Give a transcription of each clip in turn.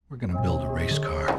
We're gonna build a race car,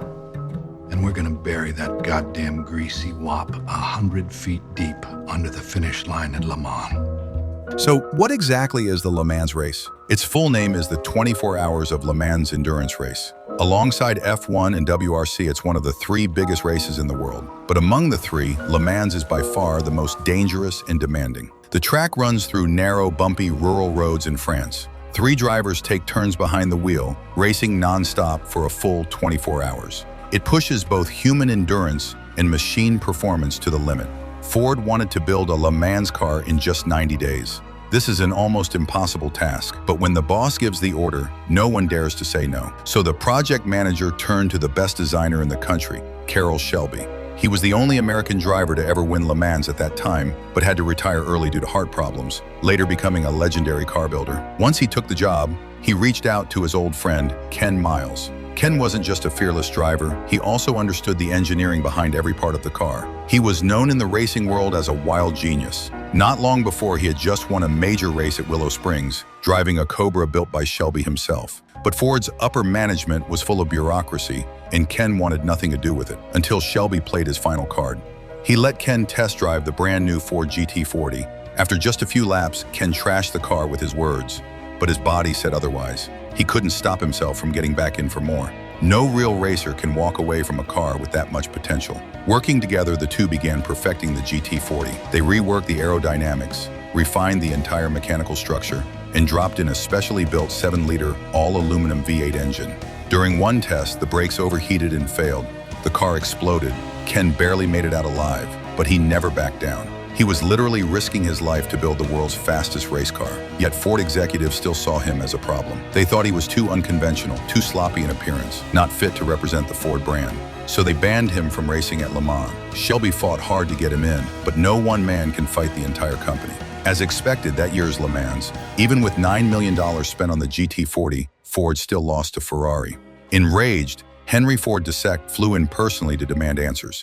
and we're gonna bury that goddamn greasy wop 100 feet deep under the finish line at Le Mans. So what exactly is the Le Mans race? Its full name is the 24 Hours of Le Mans Endurance Race. Alongside F1 and WRC, it's one of the three biggest races in the world. But among the three, Le Mans is by far the most dangerous and demanding. The track runs through narrow, bumpy, rural roads in France. Three drivers take turns behind the wheel, racing non-stop for a full 24 hours. It pushes both human endurance and machine performance to the limit. Ford wanted to build a Le Mans car in just 90 days. This is an almost impossible task, but when the boss gives the order, no one dares to say no. So the project manager turned to the best designer in the country, Carroll Shelby. He was the only American driver to ever win Le Mans at that time, but had to retire early due to heart problems, later becoming a legendary car builder. Once he took the job, he reached out to his old friend, Ken Miles. Ken wasn't just a fearless driver, he also understood the engineering behind every part of the car. He was known in the racing world as a wild genius. Not long before, he had just won a major race at Willow Springs, driving a Cobra built by Shelby himself. But Ford's upper management was full of bureaucracy, and Ken wanted nothing to do with it, until Shelby played his final card. He let Ken test drive the brand new Ford GT40. After just a few laps, Ken trashed the car with his words, but his body said otherwise. He couldn't stop himself from getting back in for more. No real racer can walk away from a car with that much potential. Working together, the two began perfecting the GT40. They reworked the aerodynamics, refined the entire mechanical structure, and dropped in a specially built 7-liter all-aluminum V8 engine. During one test, the brakes overheated and failed. The car exploded. Ken barely made it out alive, but he never backed down. He was literally risking his life to build the world's fastest race car. Yet Ford executives still saw him as a problem. They thought he was too unconventional, too sloppy in appearance, not fit to represent the Ford brand. So they banned him from racing at Le Mans. Shelby fought hard to get him in, but no one man can fight the entire company. As expected, that year's Le Mans, even with $9 million spent on the GT40, Ford still lost to Ferrari. Enraged, Henry Ford II flew in personally to demand answers.